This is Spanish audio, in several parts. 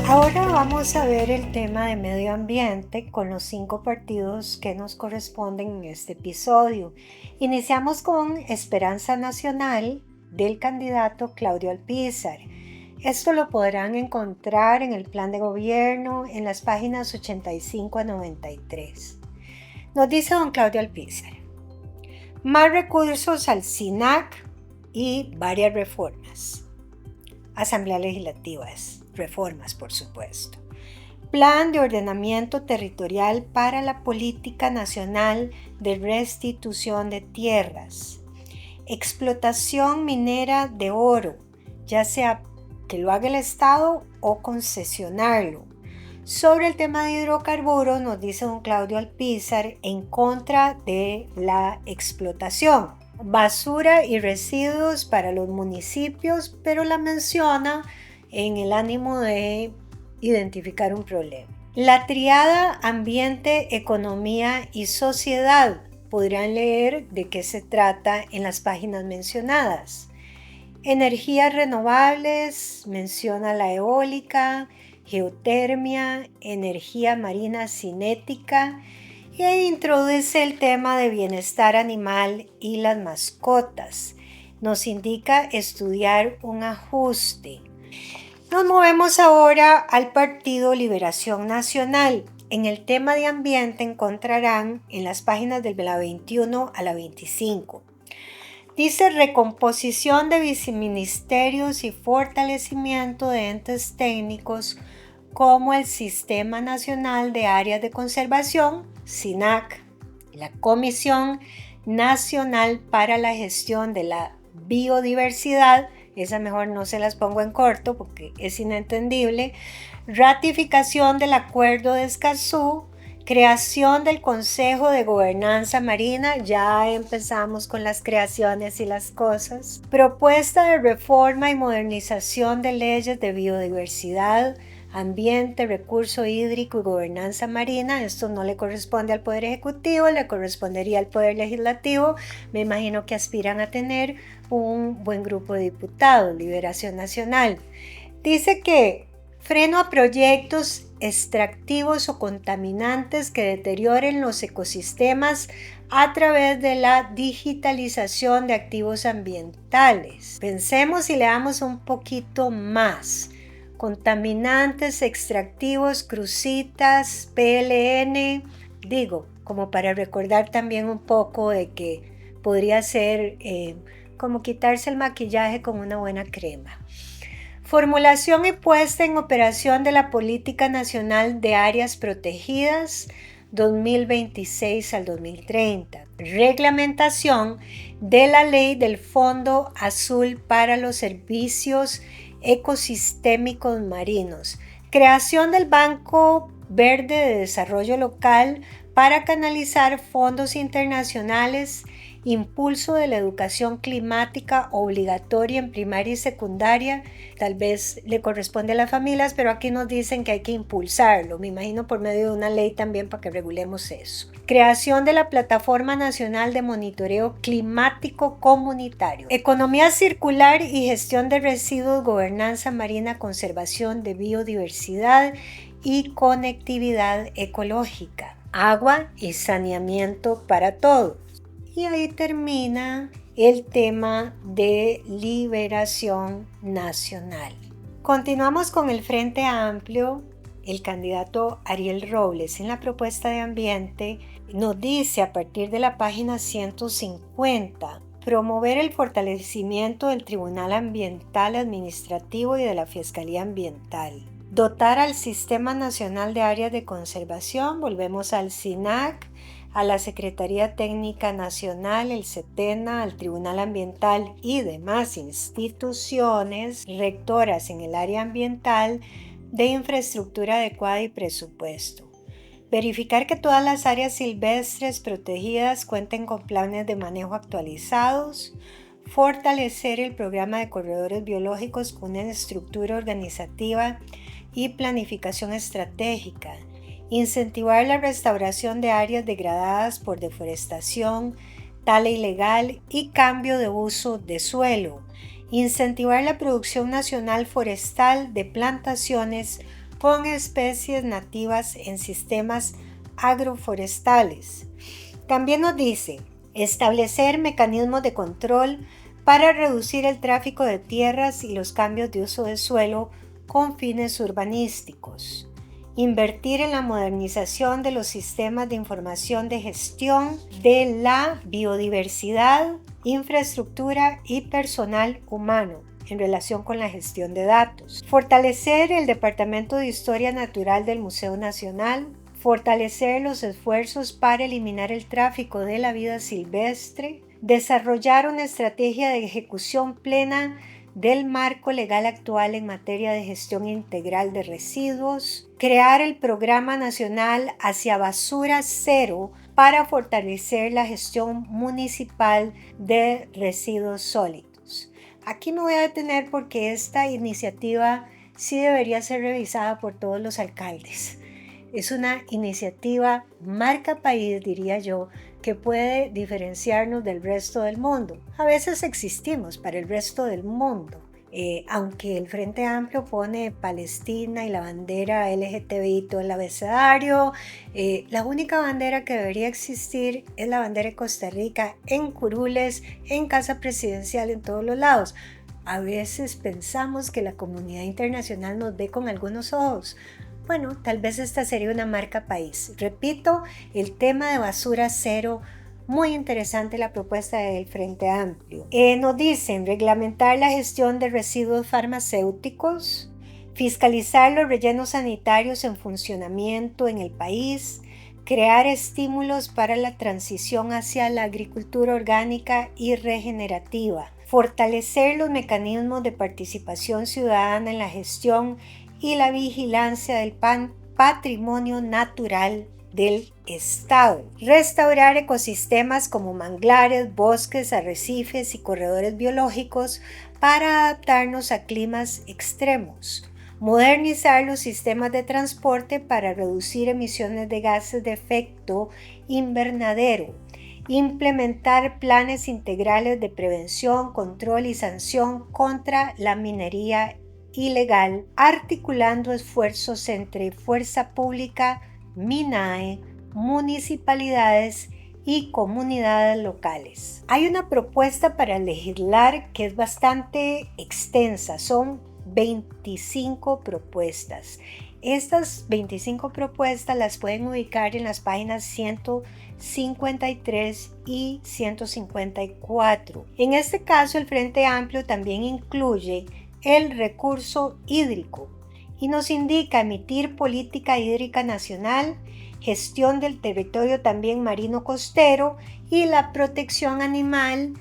Ahora vamos a ver el tema de medio ambiente con los 5 partidos que nos corresponden en este episodio. Iniciamos con Esperanza Nacional del candidato Claudio Alpizar. Esto lo podrán encontrar en el plan de gobierno en las páginas 85 a 93. Nos dice don Claudio Alpizar: más recursos al SINAC y varias reformas. Asamblea Legislativas, reformas por supuesto. Plan de ordenamiento territorial para la política nacional de restitución de tierras. Explotación minera de oro, ya sea que lo haga el Estado o concesionarlo. Sobre el tema de hidrocarburos nos dice don Claudio Alpizar en contra de la explotación. Basura y residuos para los municipios, pero la menciona en el ánimo de identificar un problema. La triada ambiente, economía y sociedad. Podrán leer de qué se trata en las páginas mencionadas. Energías renovables, menciona la eólica, geotermia, energía marina cinética, y ahí introduce el tema de bienestar animal y las mascotas. Nos indica estudiar un ajuste. Nos movemos ahora al Partido Liberación Nacional. En el tema de ambiente encontrarán en las páginas de la 21 a la 25. Dice recomposición de viceministerios y fortalecimiento de entes técnicos como el Sistema Nacional de Áreas de Conservación, SINAC, la Comisión Nacional para la Gestión de la Biodiversidad, esa mejor no se las pongo en corto porque es inentendible, ratificación del Acuerdo de Escazú, creación del Consejo de Gobernanza Marina, ya empezamos con las creaciones y las cosas, propuesta de reforma y modernización de leyes de biodiversidad, ambiente, recurso hídrico y gobernanza marina. Esto no le corresponde al Poder Ejecutivo, le correspondería al Poder Legislativo. Me imagino que aspiran a tener un buen grupo de diputados. Liberación Nacional dice que freno a proyectos extractivos o contaminantes que deterioren los ecosistemas a través de la digitalización de activos ambientales. Pensemos y leamos un poquito más. Contaminantes, extractivos, crucitas, PLN, digo, como para recordar también un poco de que podría ser como quitarse el maquillaje con una buena crema. Formulación y puesta en operación de la Política Nacional de Áreas Protegidas 2026 al 2030. Reglamentación de la Ley del Fondo Azul para los Servicios Ecosistémicos Marinos. Creación del Banco Verde de Desarrollo Local para canalizar fondos internacionales. Impulso de la educación climática obligatoria en primaria y secundaria. Tal vez le corresponde a las familias, pero aquí nos dicen que hay que impulsarlo, me imagino por medio de una ley también para que regulemos eso. Creación de la Plataforma Nacional de Monitoreo Climático Comunitario. Economía circular y gestión de residuos, gobernanza marina, conservación de biodiversidad y conectividad ecológica. Agua y saneamiento para todos. Y ahí termina el tema de Liberación Nacional. Continuamos con el Frente Amplio. El candidato Ariel Robles en la propuesta de ambiente nos dice a partir de la página 150, promover el fortalecimiento del Tribunal Ambiental Administrativo y de la Fiscalía Ambiental. Dotar al Sistema Nacional de Áreas de Conservación, volvemos al SINAC, a la Secretaría Técnica Nacional, el SETENA, al Tribunal Ambiental y demás instituciones rectoras en el área ambiental de infraestructura adecuada y presupuesto. Verificar que todas las áreas silvestres protegidas cuenten con planes de manejo actualizados. Fortalecer el programa de corredores biológicos con una estructura organizativa y planificación estratégica. Incentivar la restauración de áreas degradadas por deforestación, tala ilegal y cambio de uso de suelo. Incentivar la producción nacional forestal de plantaciones con especies nativas en sistemas agroforestales. También nos dice establecer mecanismos de control para reducir el tráfico de tierras y los cambios de uso de suelo con fines urbanísticos. Invertir en la modernización de los sistemas de información de gestión de la biodiversidad, infraestructura y personal humano en relación con la gestión de datos. Fortalecer el Departamento de Historia Natural del Museo Nacional. Fortalecer los esfuerzos para eliminar el tráfico de la vida silvestre. Desarrollar una estrategia de ejecución plena del marco legal actual en materia de gestión integral de residuos, crear el Programa Nacional hacia Basura Cero para fortalecer la gestión municipal de residuos sólidos. Aquí me voy a detener porque esta iniciativa sí debería ser revisada por todos los alcaldes. Es una iniciativa marca país, diría yo, que puede diferenciarnos del resto del mundo. A veces existimos para el resto del mundo, aunque el Frente Amplio pone Palestina y la bandera LGTBI todo el abecedario, la única bandera que debería existir es la bandera de Costa Rica en curules, en casa presidencial, en todos los lados. A veces pensamos que la comunidad internacional nos ve con algunos ojos. Bueno, tal vez esta sería una marca país. Repito, el tema de basura cero, muy interesante la propuesta del Frente Amplio. Nos dicen reglamentar la gestión de residuos farmacéuticos, fiscalizar los rellenos sanitarios en funcionamiento en el país, crear estímulos para la transición hacia la agricultura orgánica y regenerativa, fortalecer los mecanismos de participación ciudadana en la gestión y la vigilancia del patrimonio natural del Estado. Restaurar ecosistemas como manglares, bosques, arrecifes y corredores biológicos para adaptarnos a climas extremos. Modernizar los sistemas de transporte para reducir emisiones de gases de efecto invernadero. Implementar planes integrales de prevención, control y sanción contra la minería ilegal, articulando esfuerzos entre fuerza pública, MINAE, municipalidades y comunidades locales. Hay una propuesta para legislar que es bastante extensa, son 25 propuestas. Estas 25 propuestas las pueden ubicar en las páginas 153 y 154. En este caso, el Frente Amplio también incluye el recurso hídrico y nos indica emitir política hídrica nacional, gestión del territorio también marino costero y la protección animal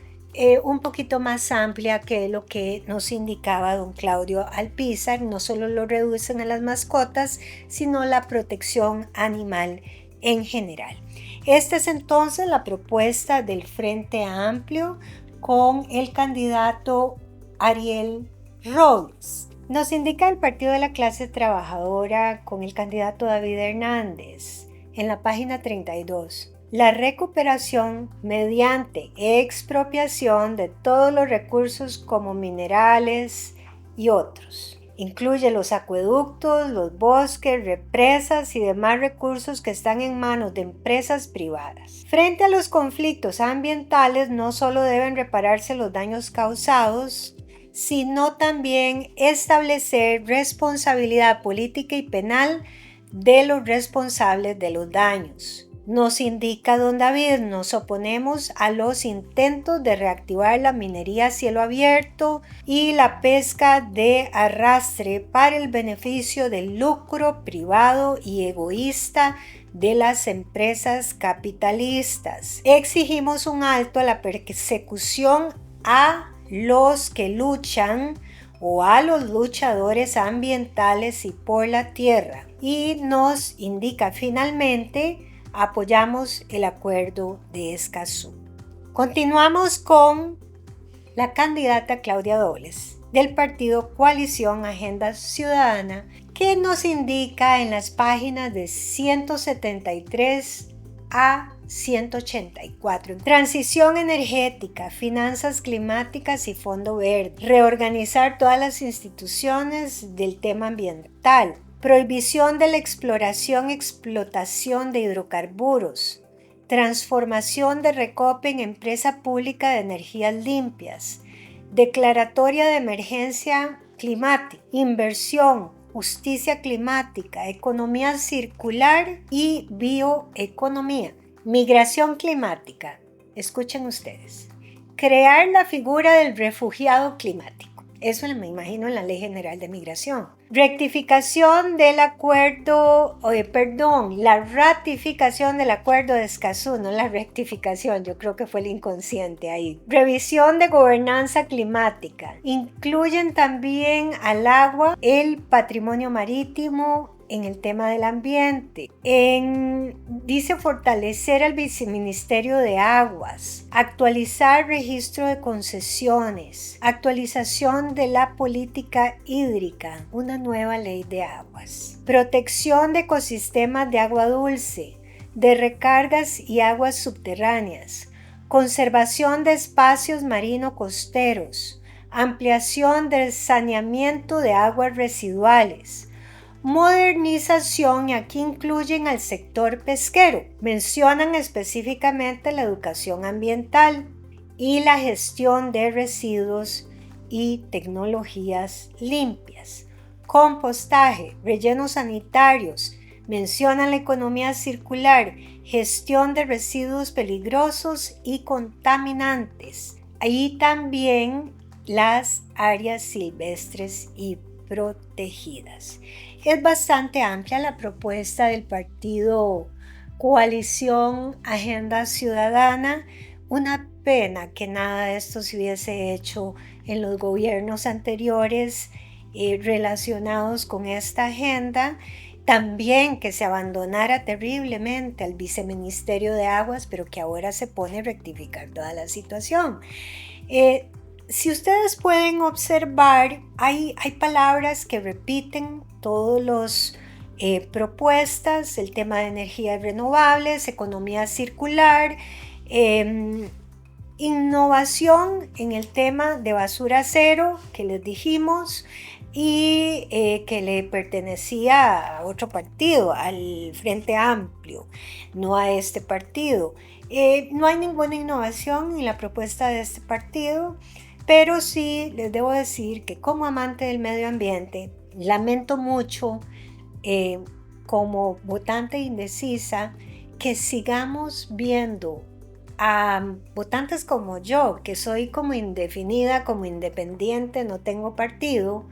un poquito más amplia que lo que nos indicaba don Claudio Alpizar. No solo lo reducen a las mascotas, sino la protección animal en general. Esta es entonces la propuesta del Frente Amplio con el candidato Ariel Robles. Nos indica el Partido de la Clase Trabajadora con el candidato David Hernández en la página 32. La recuperación mediante expropiación de todos los recursos como minerales y otros. Incluye los acueductos, los bosques, represas y demás recursos que están en manos de empresas privadas. Frente a los conflictos ambientales, no solo deben repararse los daños causados, sino también establecer responsabilidad política y penal de los responsables de los daños. Nos indica don David, nos oponemos a los intentos de reactivar la minería a cielo abierto y la pesca de arrastre para el beneficio del lucro privado y egoísta de las empresas capitalistas. Exigimos un alto a la persecución a los que luchan o a los luchadores ambientales y por la tierra. Y nos indica finalmente apoyamos el acuerdo de Escazú. Continuamos con la candidata Claudia Dobles del partido Coalición Agenda Ciudadana, que nos indica en las páginas de 173 a 184. Transición energética, finanzas climáticas y fondo verde. Reorganizar todas las instituciones del tema ambiental. prohibición de la exploración y explotación de hidrocarburos, transformación de Recope en empresa pública de energías limpias, declaratoria de emergencia climática, inversión, justicia climática, economía circular y bioeconomía. Migración climática. Escuchen ustedes. Crear la figura del refugiado climático. Eso me imagino en la Ley General de Migración. Rectificación del acuerdo, la ratificación del acuerdo de Escazú, no la rectificación, yo creo que fue el inconsciente ahí. Revisión de gobernanza climática. Incluyen también al agua, el patrimonio marítimo, en el tema del ambiente. Dice fortalecer al viceministerio de aguas, actualizar registro de concesiones, actualización de la política hídrica, una nueva ley de aguas, protección de ecosistemas de agua dulce, de recargas y aguas subterráneas, conservación de espacios marino-costeros, ampliación del saneamiento de aguas residuales, modernización, y aquí incluyen al sector pesquero. Mencionan específicamente la educación ambiental y la gestión de residuos y tecnologías limpias. Compostaje, rellenos sanitarios, mencionan la economía circular, gestión de residuos peligrosos y contaminantes. Ahí también las áreas silvestres y protegidas. Es bastante amplia la propuesta del partido Coalición Agenda Ciudadana. Una pena que nada de esto se hubiese hecho en los gobiernos anteriores relacionados con esta agenda. También que se abandonara terriblemente al Viceministerio de Aguas, pero que ahora se pone a rectificar toda la situación. Si ustedes pueden observar, hay palabras que repiten todos los propuestas, el tema de energías renovables, economía circular, innovación en el tema de basura cero, que les dijimos, y que le pertenecía a otro partido, al Frente Amplio, no a este partido. No hay ninguna innovación en la propuesta de este partido, pero sí les debo decir que como amante del medio ambiente, lamento mucho como votante indecisa que sigamos viendo a votantes como yo, que soy como indefinida, como independiente, no tengo partido,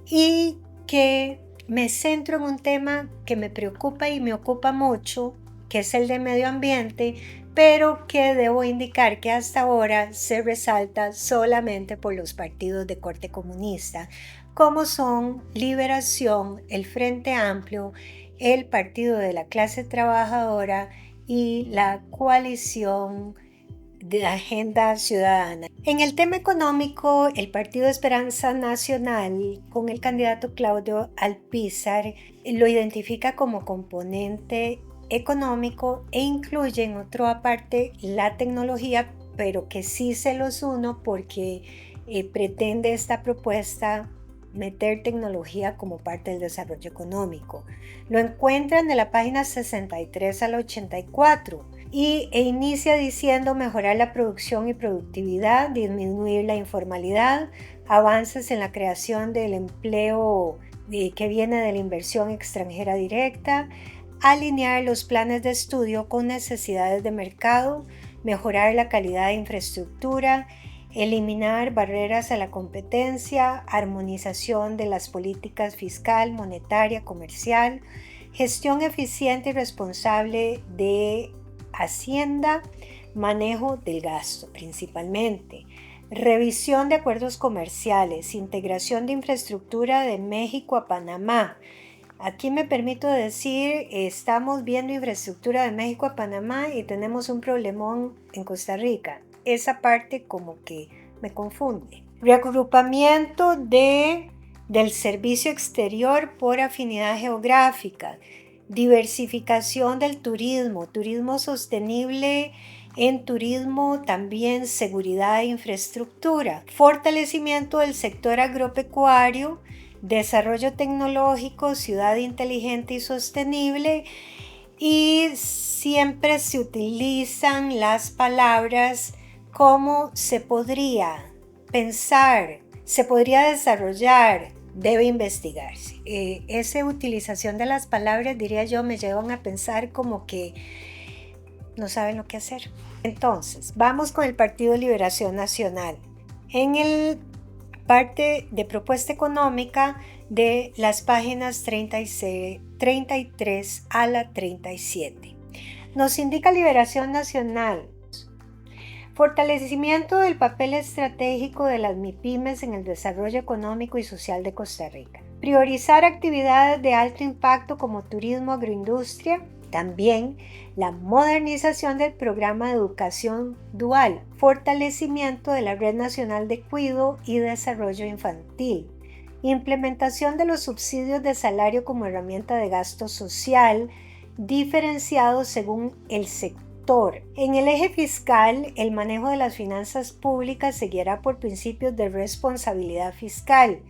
y que me centro en un tema que me preocupa y me ocupa mucho, que es el de medio ambiente, pero que debo indicar que hasta ahora se resalta solamente por los partidos de corte comunista, como son Liberación, el Frente Amplio, el Partido de la Clase Trabajadora y la Coalición de Agenda Ciudadana. En el tema económico, el Partido Esperanza Nacional, con el candidato Claudio Alpizar, lo identifica como componente económico e incluye en otro aparte la tecnología, pero que sí se los uno porque pretende esta propuesta meter tecnología como parte del desarrollo económico. Lo encuentran de la página 63 al 84 e inicia diciendo mejorar la producción y productividad, disminuir la informalidad, avances en la creación del empleo que viene de la inversión extranjera directa, alinear los planes de estudio con necesidades de mercado, mejorar la calidad de infraestructura, eliminar barreras a la competencia, armonización de las políticas fiscal, monetaria, comercial, gestión eficiente y responsable de Hacienda, manejo del gasto principalmente, revisión de acuerdos comerciales, integración de infraestructura de México a Panamá. Aquí me permito decir, estamos viendo infraestructura de México a Panamá y tenemos un problemón en Costa Rica. Esa parte como que me confunde. Reagrupamiento del servicio exterior por afinidad geográfica. Diversificación del turismo, turismo sostenible en turismo, también seguridad e infraestructura. Fortalecimiento del sector agropecuario, desarrollo tecnológico, ciudad inteligente y sostenible, y siempre se utilizan las palabras como se podría pensar, se podría desarrollar, debe investigarse. Esa utilización de las palabras, diría yo, me llevan a pensar como que no saben lo que hacer. Entonces, vamos con el Partido Liberación Nacional. En el parte de propuesta económica de las páginas 33 a la 37. Nos indica Liberación Nacional: fortalecimiento del papel estratégico de las MIPYMES en el desarrollo económico y social de Costa Rica. Priorizar actividades de alto impacto como turismo, agroindustria. También la modernización del programa de educación dual, fortalecimiento de la Red Nacional de Cuidado y Desarrollo Infantil, implementación de los subsidios de salario como herramienta de gasto social, diferenciados según el sector. En el eje fiscal, el manejo de las finanzas públicas se guiará por principios de responsabilidad fiscal.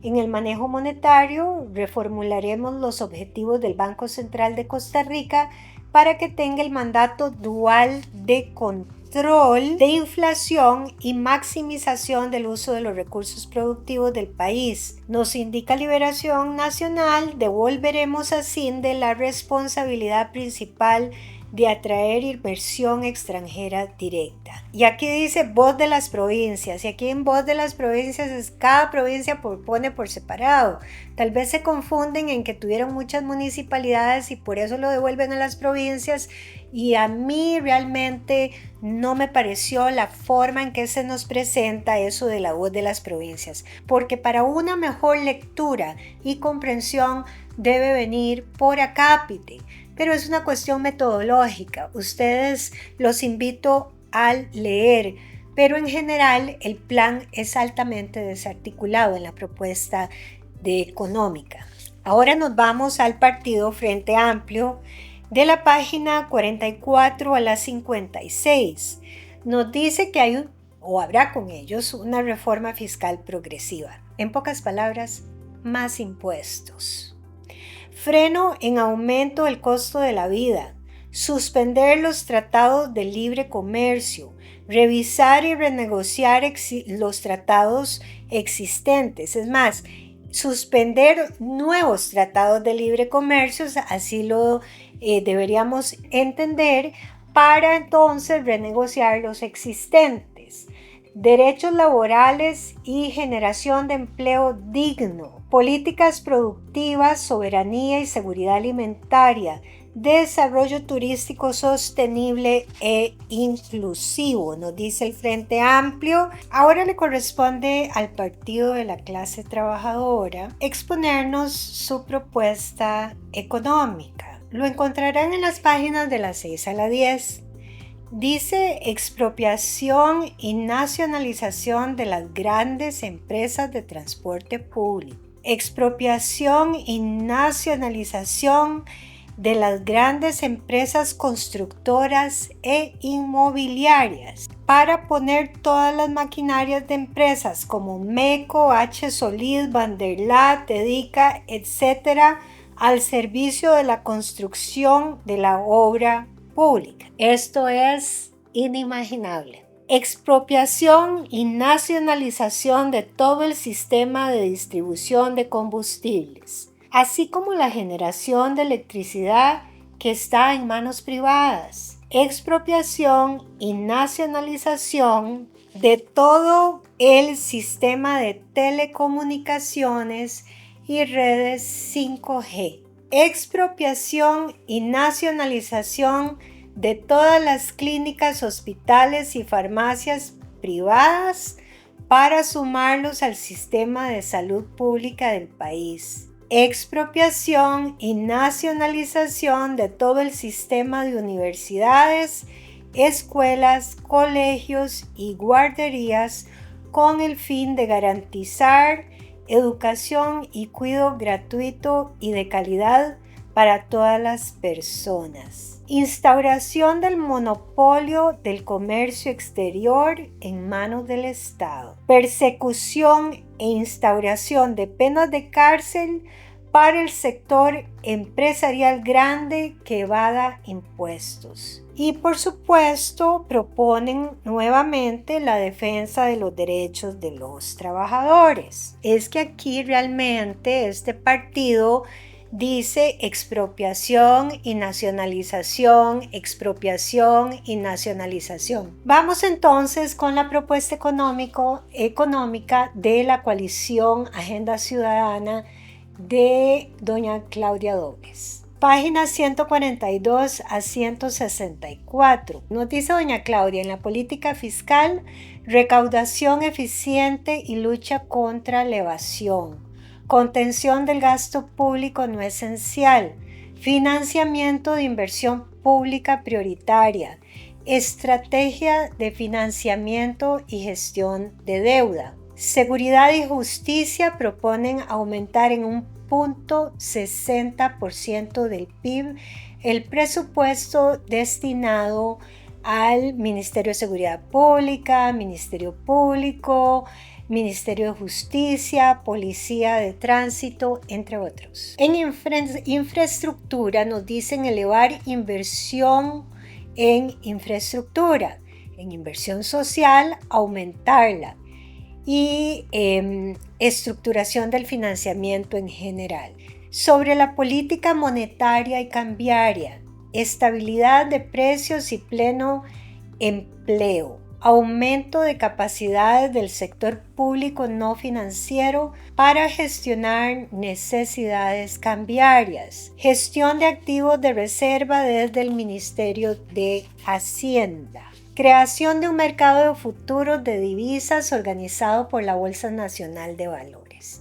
En el manejo monetario, reformularemos los objetivos del Banco Central de Costa Rica para que tenga el mandato dual de control de inflación y maximización del uso de los recursos productivos del país. Nos indica Liberación Nacional: devolveremos a CINDE la responsabilidad principal de atraer inversión extranjera directa. Y aquí dice voz de las provincias, y aquí en voz de las provincias cada provincia pone por separado. Tal vez se confunden en que tuvieron muchas municipalidades y por eso lo devuelven a las provincias, y a mí realmente no me pareció la forma en que se nos presenta eso de la voz de las provincias, porque para una mejor lectura y comprensión debe venir por acápite. Pero es una cuestión metodológica. Ustedes los invito a leer, pero en general el plan es altamente desarticulado en la propuesta de económica. Ahora nos vamos al Partido Frente Amplio de la página 44 a la 56. Nos dice que hay o habrá con ellos una reforma fiscal progresiva. En pocas palabras, más impuestos. Freno en aumento del costo de la vida, suspender los tratados de libre comercio, revisar y renegociar los tratados existentes, es más, suspender nuevos tratados de libre comercio, así lo deberíamos entender, para entonces renegociar los existentes. Derechos laborales y generación de empleo digno, políticas productivas, soberanía y seguridad alimentaria, desarrollo turístico sostenible e inclusivo, nos dice el Frente Amplio. Ahora le corresponde al Partido de la Clase Trabajadora exponernos su propuesta económica. Lo encontrarán en las páginas de la 6 a la 10. Dice: expropiación y nacionalización de las grandes empresas de transporte público. Expropiación y nacionalización de las grandes empresas constructoras e inmobiliarias para poner todas las maquinarias de empresas como MECO, H. Solís, Vanderlat, Dedica, etc. al servicio de la construcción de la obra pública. Esto es inimaginable. Expropiación y nacionalización de todo el sistema de distribución de combustibles, así como la generación de electricidad que está en manos privadas. Expropiación y nacionalización de todo el sistema de telecomunicaciones y redes 5G. Expropiación y nacionalización de todas las clínicas, hospitales y farmacias privadas para sumarlos al sistema de salud pública del país. Expropiación y nacionalización de todo el sistema de universidades, escuelas, colegios y guarderías con el fin de garantizar educación y cuidado gratuito y de calidad para todas las personas. Instauración del monopolio del comercio exterior en manos del Estado. Persecución e instauración de penas de cárcel para el sector empresarial grande que evada impuestos. Y por supuesto proponen nuevamente la defensa de los derechos de los trabajadores. Es que aquí realmente este partido dice expropiación y nacionalización, expropiación y nacionalización. Vamos entonces con la propuesta económica de la coalición Agenda Ciudadana de doña Claudia Dobles. Páginas 142 a 164. Nos dice doña Claudia: en la política fiscal, recaudación eficiente y lucha contra la evasión. Contención del gasto público no esencial. Financiamiento de inversión pública prioritaria. Estrategia de financiamiento y gestión de deuda. Seguridad y justicia proponen aumentar en un 0.60% del PIB el presupuesto destinado al Ministerio de Seguridad Pública, Ministerio Público, Ministerio de Justicia, Policía de Tránsito, entre otros. En infraestructura nos dicen elevar inversión en infraestructura, en inversión social, aumentarla. Y estructuración del financiamiento en general. Sobre la política monetaria y cambiaria, estabilidad de precios y pleno empleo, aumento de capacidades del sector público no financiero para gestionar necesidades cambiarias, gestión de activos de reserva desde el Ministerio de Hacienda. Creación de un mercado de futuros de divisas organizado por la Bolsa Nacional de Valores.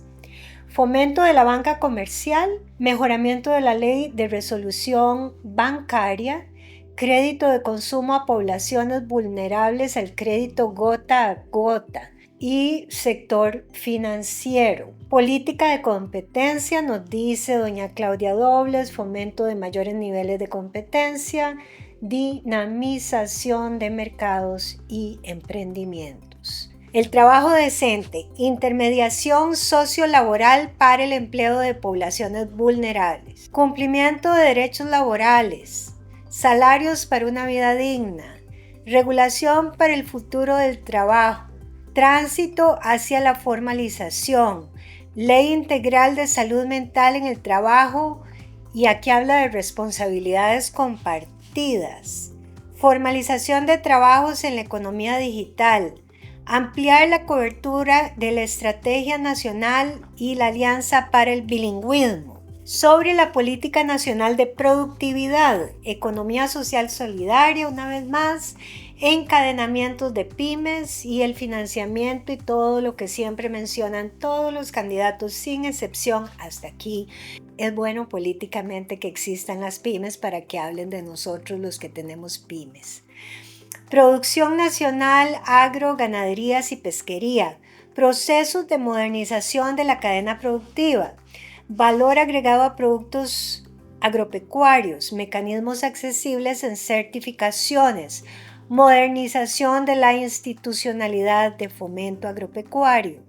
Fomento de la banca comercial, mejoramiento de la ley de resolución bancaria, crédito de consumo a poblaciones vulnerables al crédito gota a gota y sector financiero. Política de competencia, nos dice doña Claudia Dobles, fomento de mayores niveles de competencia, dinamización de mercados y emprendimientos. El trabajo decente, intermediación sociolaboral para el empleo de poblaciones vulnerables, cumplimiento de derechos laborales, salarios para una vida digna, regulación para el futuro del trabajo, tránsito hacia la formalización, ley integral de salud mental en el trabajo, y aquí habla de responsabilidades compartidas. Formalización de trabajos en la economía digital, ampliar la cobertura de la Estrategia Nacional y la Alianza para el Bilingüismo. Sobre la Política Nacional de Productividad, economía social solidaria, una vez más, encadenamientos de pymes y el financiamiento y todo lo que siempre mencionan todos los candidatos sin excepción hasta aquí. Es bueno políticamente que existan las pymes para que hablen de nosotros los que tenemos pymes. Producción nacional, agro, ganaderías y pesquería. Procesos de modernización de la cadena productiva. Valor agregado a productos agropecuarios. Mecanismos accesibles en certificaciones. Modernización de la institucionalidad de fomento agropecuario.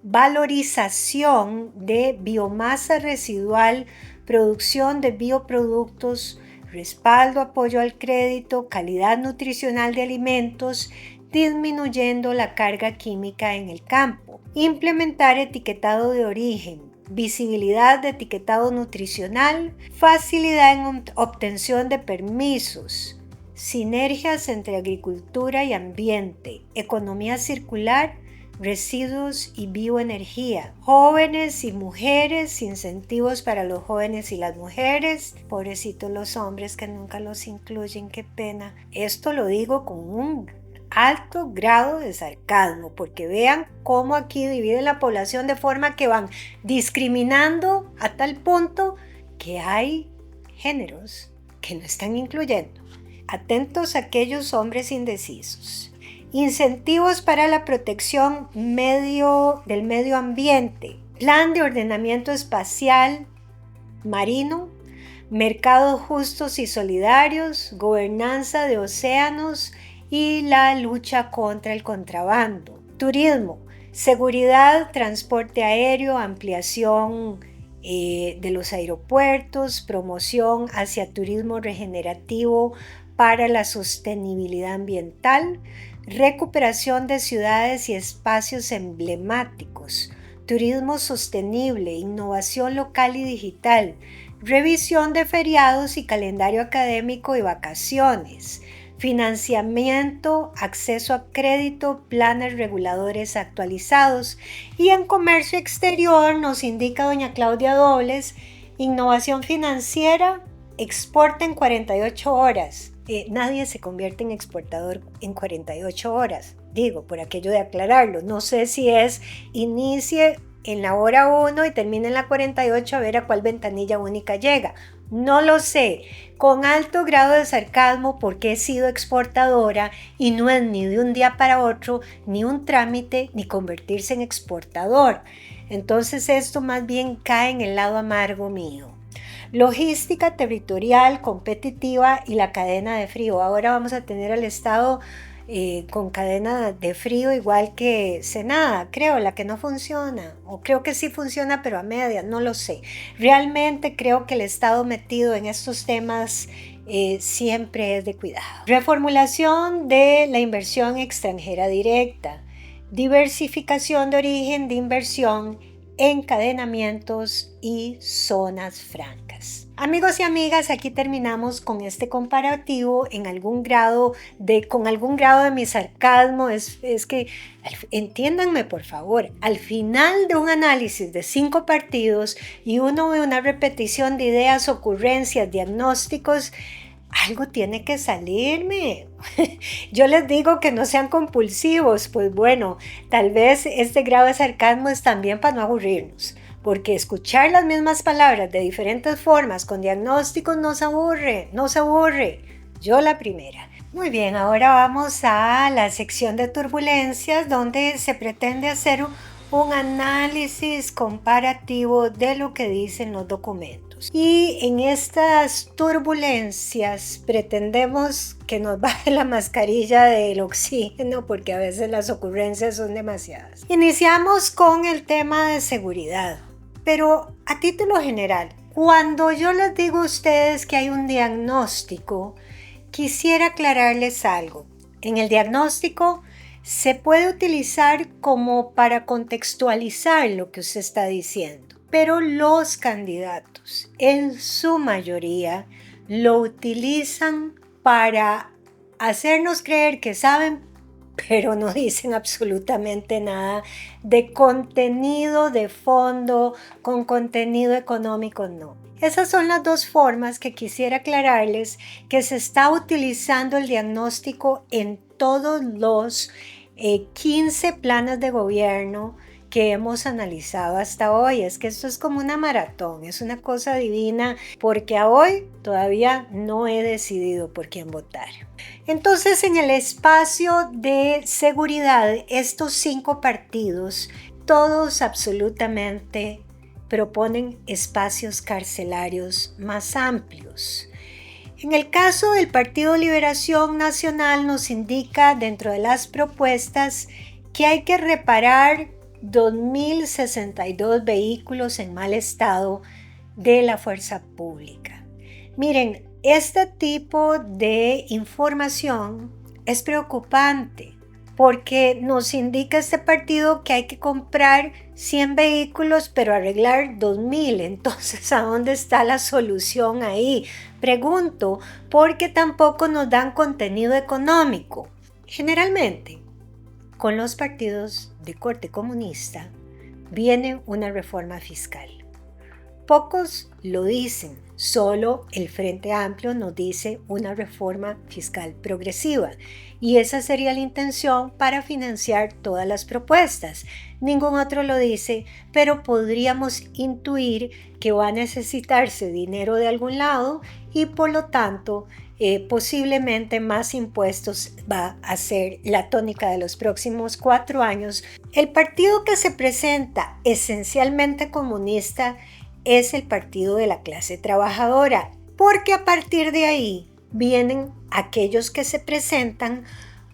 Valorización de biomasa residual, producción de bioproductos, respaldo, apoyo al crédito, calidad nutricional de alimentos, disminuyendo la carga química en el campo. Implementar etiquetado de origen, visibilidad de etiquetado nutricional, facilidad en obtención de permisos, sinergias entre agricultura y ambiente, economía circular, residuos y bioenergía, jóvenes y mujeres, incentivos para los jóvenes y las mujeres, pobrecitos los hombres que nunca los incluyen, qué pena. Esto lo digo con un alto grado de sarcasmo, porque vean cómo aquí dividen la población de forma que van discriminando a tal punto que hay géneros que no están incluyendo. Atentos a aquellos hombres indecisos. Incentivos para la protección del medio ambiente. Plan de ordenamiento espacial marino, mercados justos y solidarios, gobernanza de océanos y la lucha contra el contrabando. Turismo, seguridad, transporte aéreo, ampliación de los aeropuertos, promoción hacia turismo regenerativo para la sostenibilidad ambiental, recuperación de ciudades y espacios emblemáticos, turismo sostenible, innovación local y digital, revisión de feriados y calendario académico y vacaciones, financiamiento, acceso a crédito, planes reguladores actualizados. Y en comercio exterior nos indica doña Claudia Dobles, innovación financiera, exporta en 48 horas. Nadie se convierte en exportador en 48 horas, digo, por aquello de aclararlo. No sé si es inicie en la hora 1 y termine en la 48 a ver a cuál ventanilla única llega. No lo sé, con alto grado de sarcasmo porque he sido exportadora y no es ni de un día para otro, ni un trámite, ni convertirse en exportador. Entonces esto más bien cae en el lado amargo mío. Logística territorial, competitiva y la cadena de frío. Ahora vamos a tener al Estado con cadena de frío igual que Senada, creo, la que no funciona, o creo que sí funciona pero a medias, no lo sé. Realmente creo que el Estado metido en estos temas siempre es de cuidado. Reformulación de la inversión extranjera directa, diversificación de origen de inversión, encadenamientos y zonas francas. Amigos y amigas, aquí terminamos con este comparativo con algún grado de mi sarcasmo. Es que, entiéndanme por favor, al final de un análisis de 5 partidos y uno ve una repetición de ideas, ocurrencias, diagnósticos, algo tiene que salirme. Yo les digo que no sean compulsivos, pues bueno, tal vez este grado de sarcasmo es también para no aburrirnos, porque escuchar las mismas palabras de diferentes formas con diagnósticos nos aburre. Yo la primera. Muy bien, ahora vamos a la sección de turbulencias donde se pretende hacer un análisis comparativo de lo que dicen los documentos. Y en estas turbulencias pretendemos que nos baje la mascarilla del oxígeno porque a veces las ocurrencias son demasiadas. Iniciamos con el tema de seguridad, pero a título general, cuando yo les digo a ustedes que hay un diagnóstico, quisiera aclararles algo. En el diagnóstico se puede utilizar como para contextualizar lo que usted está diciendo, pero los candidatos en su mayoría lo utilizan para hacernos creer que saben, pero no dicen absolutamente nada de contenido de fondo, con contenido económico, no. Esas son las dos formas que quisiera aclararles que se está utilizando el diagnóstico en todos los 15 planes de gobierno que hemos analizado hasta hoy. Es que esto es como una maratón, es una cosa divina, porque a hoy todavía no he decidido por quién votar. Entonces, en el espacio de seguridad, estos 5 partidos, todos absolutamente proponen espacios carcelarios más amplios. En el caso del Partido Liberación Nacional nos indica dentro de las propuestas que hay que reparar 2.062 vehículos en mal estado de la fuerza pública. Miren, este tipo de información es preocupante porque nos indica este partido que hay que comprar 100 vehículos pero arreglar 2.000. Entonces, ¿a dónde está la solución ahí? Pregunto, porque tampoco nos dan contenido económico. Generalmente, con los partidos de corte comunista viene una reforma fiscal. Pocos lo dicen, solo el Frente Amplio nos dice una reforma fiscal progresiva y esa sería la intención para financiar todas las propuestas. Ningún otro lo dice, pero podríamos intuir que va a necesitarse dinero de algún lado y por lo tanto posiblemente más impuestos va a ser la tónica de los próximos 4 años. El partido que se presenta esencialmente comunista es el partido de la clase trabajadora, porque a partir de ahí vienen aquellos que se presentan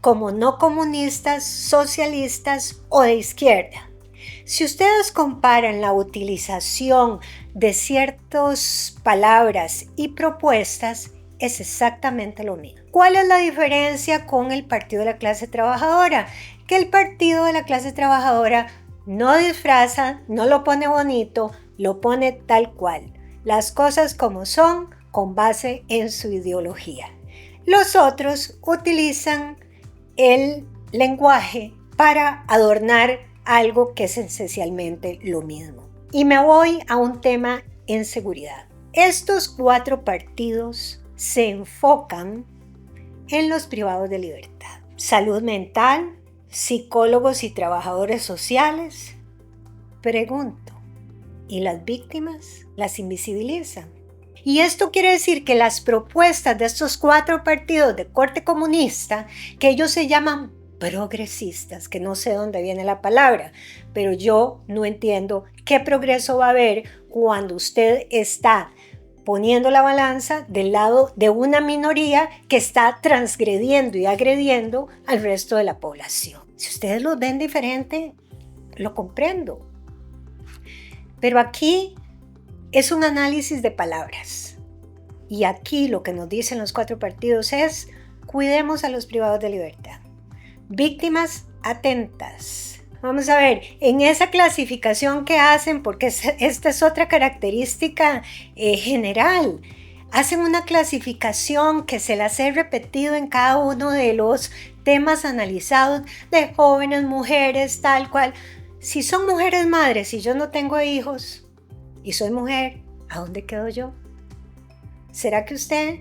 como no comunistas, socialistas o de izquierda. Si ustedes comparan la utilización de ciertas palabras y propuestas, es exactamente lo mismo. ¿Cuál es la diferencia con el partido de la clase trabajadora? Que el partido de la clase trabajadora no disfraza, no lo pone bonito, lo pone tal cual. Las cosas como son, con base en su ideología. Los otros utilizan el lenguaje para adornar algo que es esencialmente lo mismo. Y me voy a un tema en seguridad. Estos 4 partidos se enfocan en los privados de libertad. Salud mental, psicólogos y trabajadores sociales. Pregunto, ¿y las víctimas las invisibilizan? Y esto quiere decir que las propuestas de estos 4 partidos de corte comunista, que ellos se llaman progresistas, que no sé dónde viene la palabra, pero yo no entiendo qué progreso va a haber cuando usted está poniendo la balanza del lado de una minoría que está transgrediendo y agrediendo al resto de la población. Si ustedes los ven diferente, lo comprendo. Pero aquí es un análisis de palabras. Y aquí lo que nos dicen los 4 partidos es: cuidemos a los privados de libertad. Víctimas atentas. Vamos a ver, en esa clasificación que hacen, porque esta es otra característica general, hacen una clasificación que se las he repetido en cada uno de los temas analizados de jóvenes, mujeres, tal cual. Si son mujeres madres y yo no tengo hijos y soy mujer, ¿a dónde quedo yo? ¿Será que usted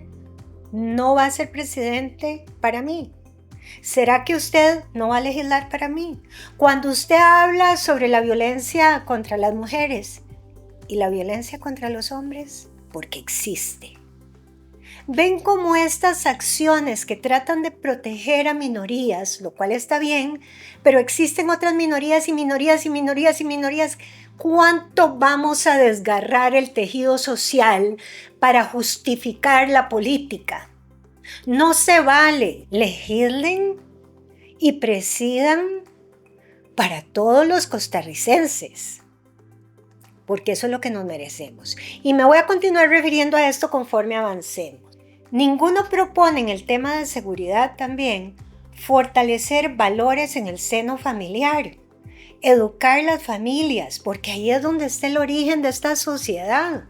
no va a ser presidente para mí? ¿Será que usted no va a legislar para mí? Cuando usted habla sobre la violencia contra las mujeres y la violencia contra los hombres, porque existe. Ven cómo estas acciones que tratan de proteger a minorías, lo cual está bien, pero existen otras minorías y minorías y minorías y minorías. ¿Cuánto vamos a desgarrar el tejido social para justificar la política? No se vale. Legislen y presidan para todos los costarricenses, porque eso es lo que nos merecemos. Y me voy a continuar refiriendo a esto conforme avancemos. Ninguno propone en el tema de seguridad también fortalecer valores en el seno familiar, educar las familias, porque ahí es donde está el origen de esta sociedad,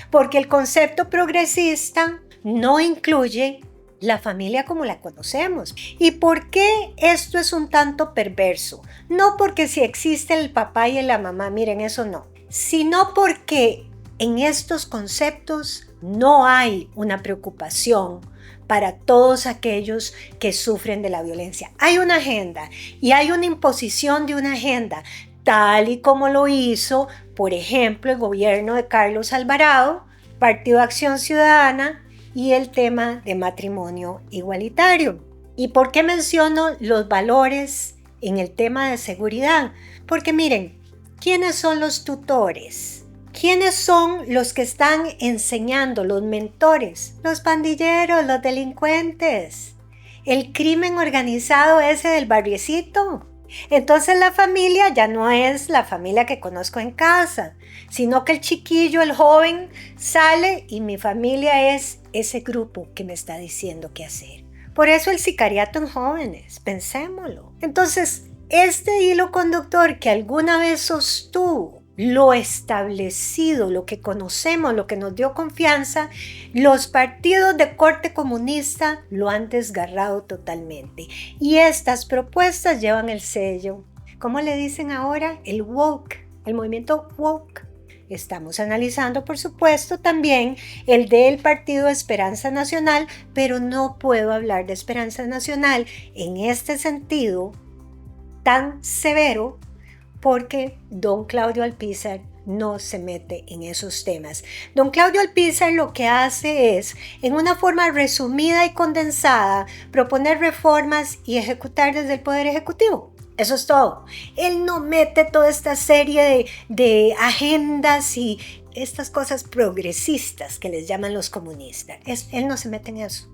porque el concepto progresista no incluye la familia como la conocemos. ¿Y por qué esto es un tanto perverso? No porque si existe el papá y la mamá, miren, eso no, sino porque en estos conceptos no hay una preocupación para todos aquellos que sufren de la violencia. Hay una agenda y hay una imposición de una agenda, tal y como lo hizo, por ejemplo, el gobierno de Carlos Alvarado, Partido Acción Ciudadana, y el tema de matrimonio igualitario. ¿Y por qué menciono los valores en el tema de seguridad? Porque miren, ¿quiénes son los tutores? ¿Quiénes son los que están enseñando, los mentores? Los pandilleros, los delincuentes, el crimen organizado ese del barriecito. Entonces la familia ya no es la familia que conozco en casa, sino que el chiquillo, el joven, sale y mi familia es ese grupo que me está diciendo qué hacer. Por eso el sicariato en jóvenes, pensémoslo. Entonces, este hilo conductor que alguna vez sostuvo lo establecido, lo que conocemos, lo que nos dio confianza, los partidos de corte comunista lo han desgarrado totalmente. Y estas propuestas llevan el sello, ¿cómo le dicen ahora? El woke, el movimiento woke. Estamos analizando, por supuesto, también el del Partido Esperanza Nacional, pero no puedo hablar de Esperanza Nacional en este sentido tan severo, porque don Claudio Alpizar no se mete en esos temas. Don Claudio Alpizar lo que hace es, en una forma resumida y condensada, proponer reformas y ejecutar desde el Poder Ejecutivo. Eso es todo. Él no mete toda esta serie de agendas y estas cosas progresistas que les llaman los comunistas. Él no se mete en eso.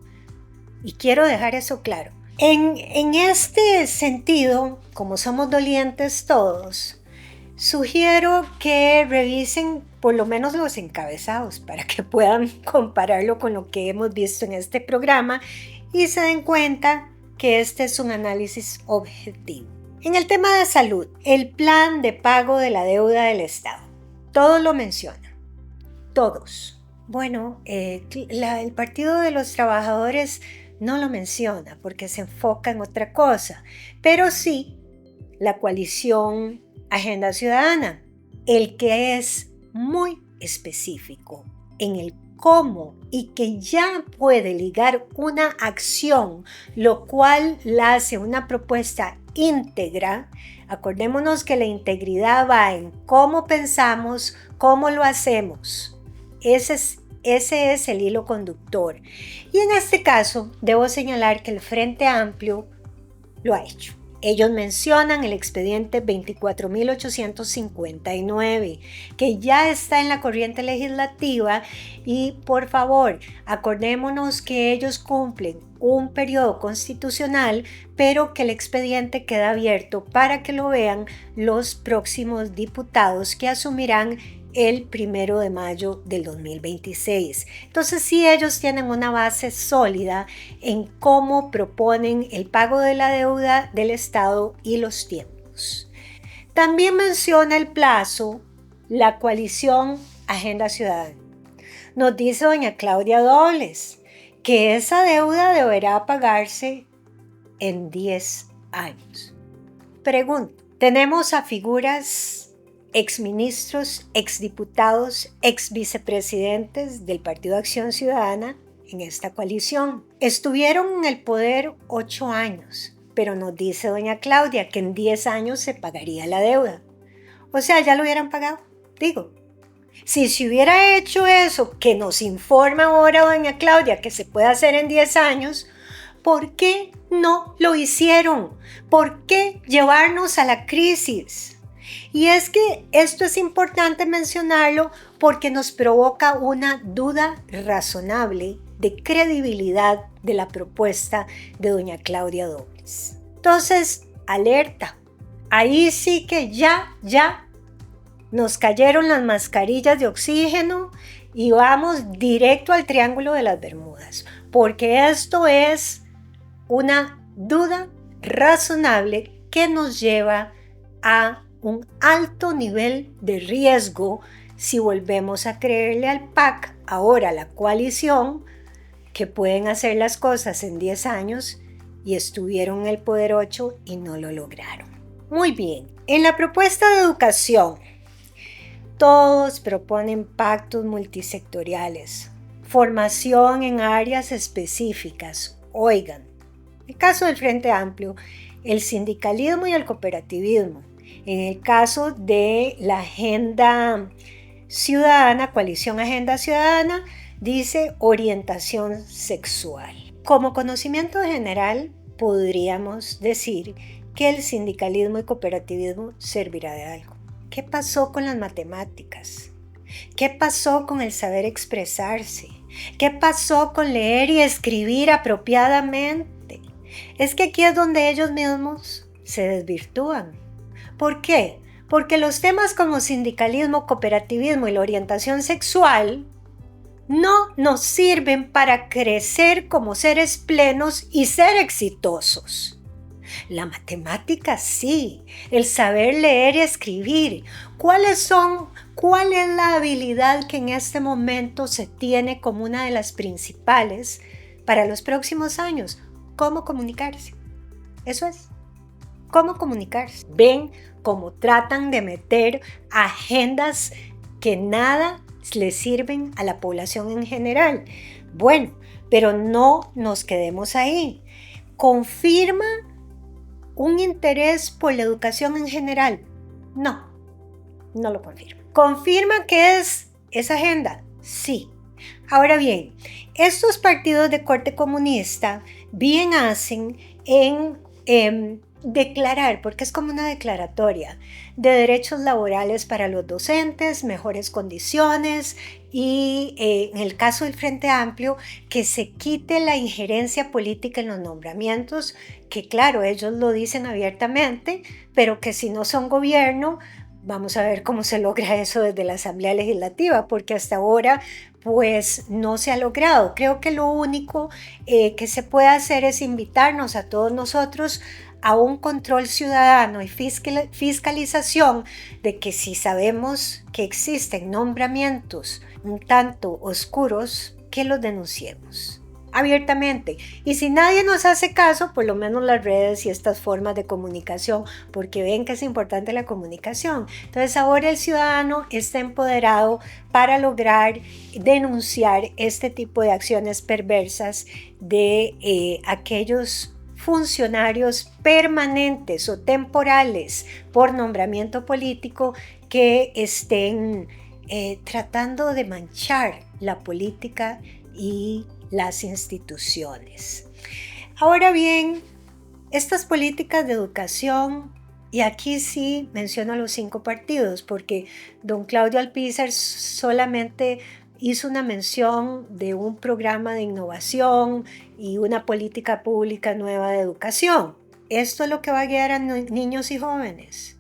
Y quiero dejar eso claro. En este sentido, como somos dolientes todos, sugiero que revisen por lo menos los encabezados para que puedan compararlo con lo que hemos visto en este programa y se den cuenta que este es un análisis objetivo. En el tema de salud, el plan de pago de la deuda del Estado. Todos lo mencionan. Todos. Bueno, el Partido de los Trabajadores no lo menciona porque se enfoca en otra cosa, pero sí la coalición Agenda Ciudadana, el que es muy específico en el cómo y que ya puede ligar una acción, lo cual la hace una propuesta íntegra. Acordémonos que la integridad va en cómo pensamos, cómo lo hacemos. Ese es el hilo conductor. Y en este caso, debo señalar que el Frente Amplio lo ha hecho. Ellos mencionan el expediente 24.859, que ya está en la corriente legislativa y por favor, acordémonos que ellos cumplen un periodo constitucional, pero que el expediente queda abierto para que lo vean los próximos diputados que asumirán el 1 de mayo del 2026. Entonces sí, ellos tienen una base sólida en cómo proponen el pago de la deuda del Estado y los tiempos. También menciona el plazo la coalición Agenda Ciudadana. Nos dice doña Claudia Dobles que esa deuda deberá pagarse en 10 años. Pregunto, tenemos a figuras exministros, exdiputados, exvicepresidentes del Partido Acción Ciudadana en esta coalición. Estuvieron en el poder 8 años, pero nos dice doña Claudia que en 10 años se pagaría la deuda. O sea, ya lo hubieran pagado. Digo, si se hubiera hecho eso que nos informa ahora doña Claudia que se puede hacer en 10 años, ¿por qué no lo hicieron? ¿Por qué llevarnos a la crisis? Y es que esto es importante mencionarlo porque nos provoca una duda razonable de credibilidad de la propuesta de doña Claudia Dobles. Entonces, alerta, ahí sí que ya nos cayeron las mascarillas de oxígeno y vamos directo al Triángulo de las Bermudas, porque esto es una duda razonable que nos lleva a un alto nivel de riesgo si volvemos a creerle al PAC, ahora la coalición, que pueden hacer las cosas en 10 años y estuvieron en el poder 8 y no lo lograron. Muy bien, en la propuesta de educación, todos proponen pactos multisectoriales, formación en áreas específicas. Oigan, el caso del Frente Amplio, el sindicalismo y el cooperativismo. En el caso de la Agenda Ciudadana, Coalición Agenda Ciudadana, dice orientación sexual. Como conocimiento general, podríamos decir que el sindicalismo y cooperativismo servirá de algo. ¿Qué pasó con las matemáticas? ¿Qué pasó con el saber expresarse? ¿Qué pasó con leer y escribir apropiadamente? Es que aquí es donde ellos mismos se desvirtúan. ¿Por qué? Porque los temas como sindicalismo, cooperativismo y la orientación sexual no nos sirven para crecer como seres plenos y ser exitosos. La matemática sí, el saber leer y escribir. ¿Cuál es la habilidad que en este momento se tiene como una de las principales para los próximos años? ¿Cómo comunicarse? Eso es. ¿Cómo comunicarse? ¿Ven cómo tratan de meter agendas que nada le sirven a la población en general? Bueno, pero no nos quedemos ahí. ¿Confirma un interés por la educación en general? No lo confirma. ¿Confirma que es esa agenda? Sí. Ahora bien, estos partidos de corte comunista bien hacen en declarar, porque es como una declaratoria de derechos laborales para los docentes, mejores condiciones y en el caso del Frente Amplio, que se quite la injerencia política en los nombramientos, que claro, ellos lo dicen abiertamente, pero que si no son gobierno, vamos a ver cómo se logra eso desde la Asamblea Legislativa, porque hasta ahora pues no se ha logrado. Creo que lo único que se puede hacer es invitarnos a todos nosotros a un control ciudadano y fiscalización de que si sabemos que existen nombramientos un tanto oscuros, que los denunciemos abiertamente. Y si nadie nos hace caso, por lo menos las redes y estas formas de comunicación, porque ven que es importante la comunicación. Entonces ahora el ciudadano está empoderado para lograr denunciar este tipo de acciones perversas de aquellos funcionarios permanentes o temporales por nombramiento político que estén tratando de manchar la política y las instituciones. Ahora bien, estas políticas de educación, y aquí sí menciono a los 5 partidos, porque don Claudio Alpizar solamente hizo una mención de un programa de innovación y una política pública nueva de educación. Esto es lo que va a guiar a niños y jóvenes.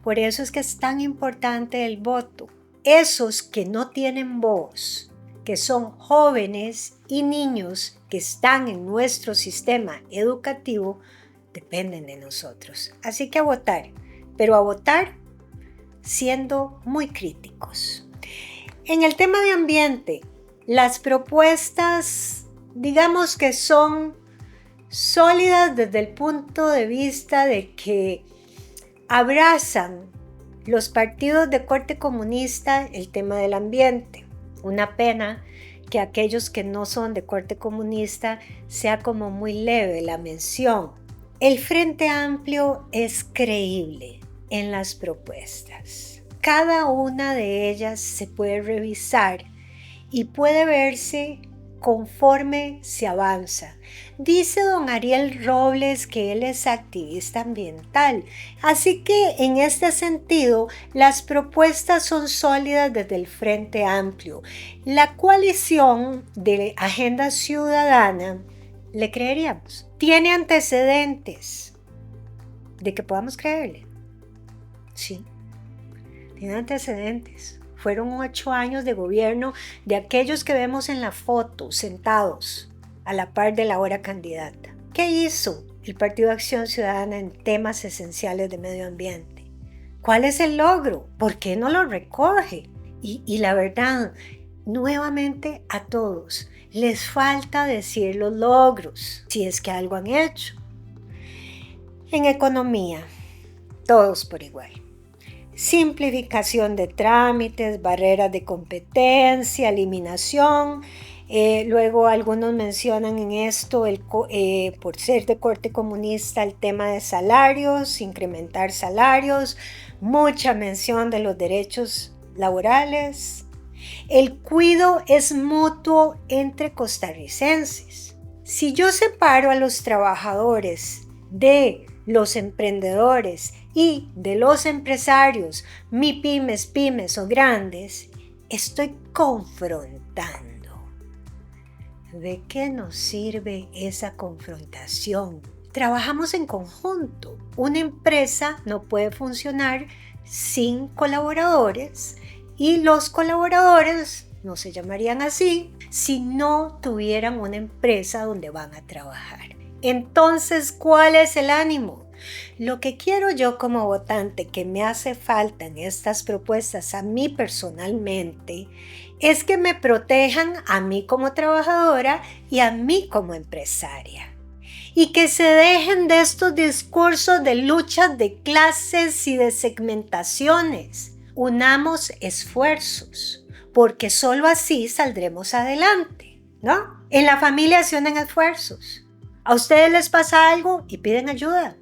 Por eso es que es tan importante el voto. Esos que no tienen voz, que son jóvenes y niños que están en nuestro sistema educativo, dependen de nosotros. Así que a votar, pero a votar siendo muy críticos. En el tema de ambiente, las propuestas, digamos que son sólidas desde el punto de vista de que abrazan los partidos de corte comunista el tema del ambiente. Una pena que aquellos que no son de corte comunista sea como muy leve la mención. El Frente Amplio es creíble en las propuestas. Cada una de ellas se puede revisar y puede verse conforme se avanza. Dice don Ariel Robles que él es activista ambiental, así que en este sentido las propuestas son sólidas desde el Frente Amplio. La coalición de Agenda Ciudadana, ¿le creeríamos? Tiene antecedentes de que podamos creerle. Sí, tiene antecedentes. Fueron 8 años de gobierno de aquellos que vemos en la foto, sentados a la par de la ahora candidata. ¿Qué hizo el Partido de Acción Ciudadana en temas esenciales de medio ambiente? ¿Cuál es el logro? ¿Por qué no lo recoge? Y la verdad, nuevamente a todos les falta decir los logros, si es que algo han hecho. En economía, todos por igual. Simplificación de trámites, barreras de competencia, eliminación. Luego algunos mencionan en esto, por ser de corte comunista, el tema de salarios, incrementar salarios, mucha mención de los derechos laborales. El cuidado es mutuo entre costarricenses. Si yo separo a los trabajadores de los emprendedores y de los empresarios, pymes o grandes, estoy confrontando. ¿De qué nos sirve esa confrontación? Trabajamos en conjunto. Una empresa no puede funcionar sin colaboradores y los colaboradores no se llamarían así si no tuvieran una empresa donde van a trabajar. Entonces, ¿cuál es el ánimo? Lo que quiero yo como votante que me hace falta en estas propuestas a mí personalmente es que me protejan a mí como trabajadora y a mí como empresaria. Y que se dejen de estos discursos de luchas de clases y de segmentaciones. Unamos esfuerzos, porque solo así saldremos adelante, ¿no? En la familia se unen esfuerzos. ¿A ustedes les pasa algo y piden ayuda?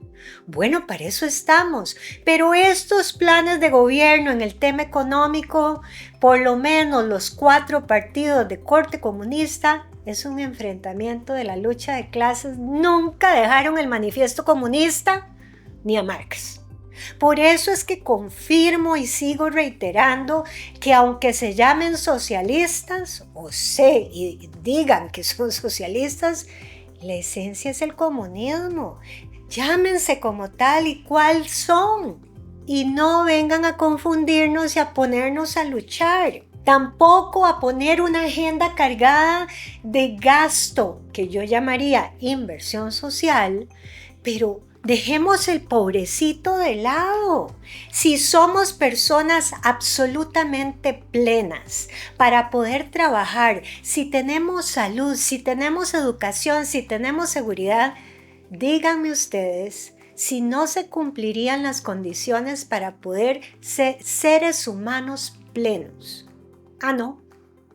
Bueno, para eso estamos, pero estos planes de gobierno en el tema económico, por lo menos los 4 partidos de corte comunista, es un enfrentamiento de la lucha de clases. Nunca dejaron el manifiesto comunista ni a Marx. Por eso es que confirmo y sigo reiterando que aunque se llamen socialistas y digan que son socialistas, la esencia es el comunismo. Llámense como tal y cual son. Y no vengan a confundirnos y a ponernos a luchar. Tampoco a poner una agenda cargada de gasto, que yo llamaría inversión social, pero dejemos el pobrecito de lado. Si somos personas absolutamente plenas para poder trabajar, si tenemos salud, si tenemos educación, si tenemos seguridad, díganme ustedes si no se cumplirían las condiciones para poder ser seres humanos plenos. Ah, no,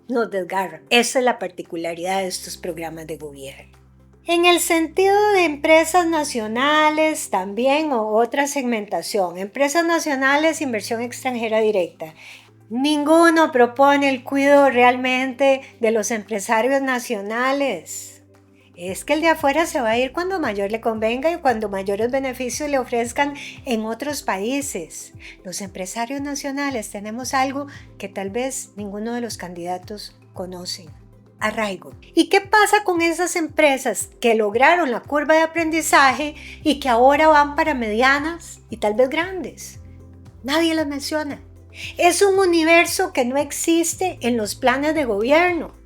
nos desgarran. Esa es la particularidad de estos programas de gobierno. En el sentido de empresas nacionales también o otra segmentación, empresas nacionales, inversión extranjera directa. Ninguno propone el cuidado realmente de los empresarios nacionales. Es que el de afuera se va a ir cuando mayor le convenga y cuando mayores beneficios le ofrezcan en otros países. Los empresarios nacionales tenemos algo que tal vez ninguno de los candidatos conocen: arraigo. ¿Y qué pasa con esas empresas que lograron la curva de aprendizaje y que ahora van para medianas y tal vez grandes? Nadie las menciona. Es un universo que no existe en los planes de gobierno.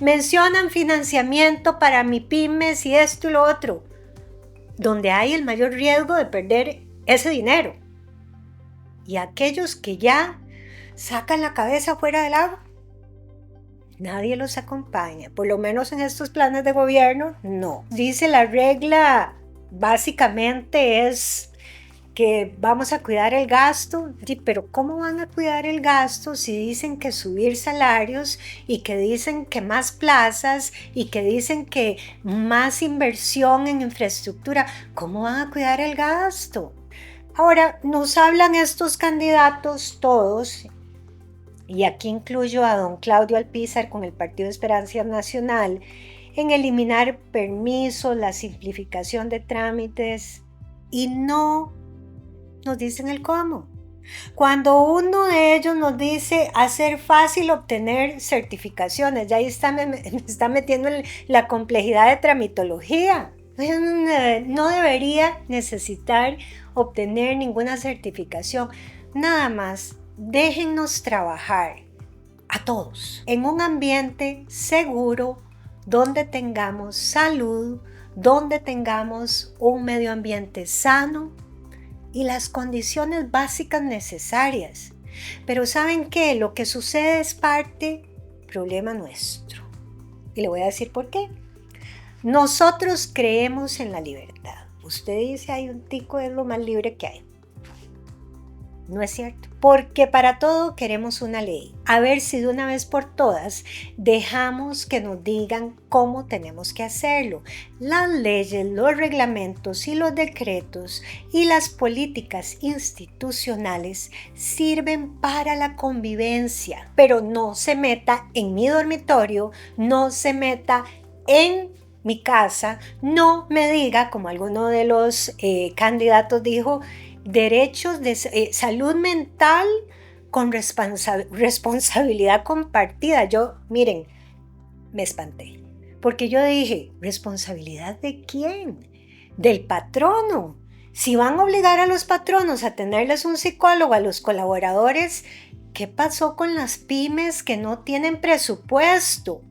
Mencionan financiamiento para MIPYMES y esto y lo otro, donde hay el mayor riesgo de perder ese dinero. Y aquellos que ya sacan la cabeza fuera del agua, nadie los acompaña, por lo menos en estos planes de gobierno, no. Dice la regla, básicamente es que vamos a cuidar el gasto. Sí, pero ¿cómo van a cuidar el gasto si dicen que subir salarios y que dicen que más plazas y que dicen que más inversión en infraestructura? ¿Cómo van a cuidar el gasto? Ahora, nos hablan estos candidatos todos, y aquí incluyo a don Claudio Alpizar con el Partido Esperanza Nacional, en eliminar permisos, la simplificación de trámites, y no nos dicen el cómo. Cuando uno de ellos nos dice hacer fácil obtener certificaciones, ya ahí está metiendo la complejidad de tramitología. No debería necesitar obtener ninguna certificación. Nada más, déjennos trabajar a todos en un ambiente seguro, donde tengamos salud, donde tengamos un medio ambiente sano y las condiciones básicas necesarias. Pero ¿saben qué? Lo que sucede es problema nuestro. Y le voy a decir por qué. Nosotros creemos en la libertad. Usted dice, hay un tico, es lo más libre que hay. No es cierto, porque para todo queremos una ley. A ver si de una vez por todas dejamos que nos digan cómo tenemos que hacerlo. Las leyes, los reglamentos y los decretos y las políticas institucionales sirven para la convivencia, pero no se meta en mi dormitorio, no se meta en mi casa, no me diga, como alguno de los candidatos dijo, derechos de salud mental con responsabilidad compartida. Miren, me espanté, porque yo dije, ¿responsabilidad de quién? Del patrono. Si van a obligar a los patronos a tenerles un psicólogo a los colaboradores, ¿qué pasó con las pymes que no tienen presupuesto?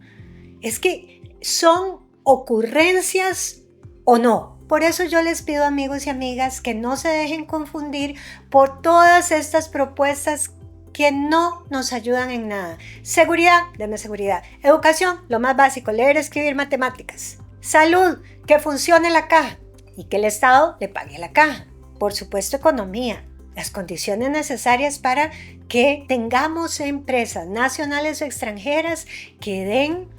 Es que son ocurrencias o no. Por eso yo les pido, amigos y amigas, que no se dejen confundir por todas estas propuestas que no nos ayudan en nada. Seguridad, denme seguridad. Educación, lo más básico, leer, escribir, matemáticas. Salud, que funcione la caja y que el Estado le pague a la caja. Por supuesto, economía, las condiciones necesarias para que tengamos empresas nacionales o extranjeras que den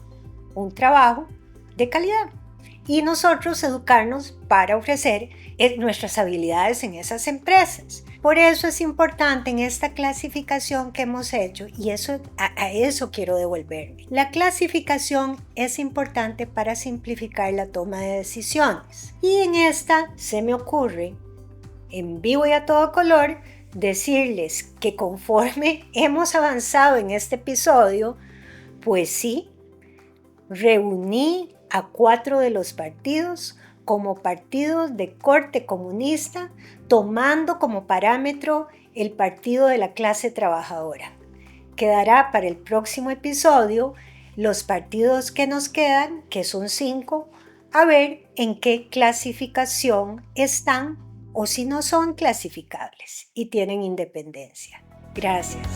un trabajo de calidad. Y nosotros educarnos para ofrecer nuestras habilidades en esas empresas. Por eso es importante en esta clasificación que hemos hecho, y a eso quiero devolverme. La clasificación es importante para simplificar la toma de decisiones. Y en esta se me ocurre, en vivo y a todo color, decirles que conforme hemos avanzado en este episodio, pues sí, reuní a 4 de los partidos como partidos de corte comunista, tomando como parámetro el partido de la clase trabajadora. Quedará para el próximo episodio los partidos que nos quedan, que son 5, a ver en qué clasificación están o si no son clasificables y tienen independencia. Gracias.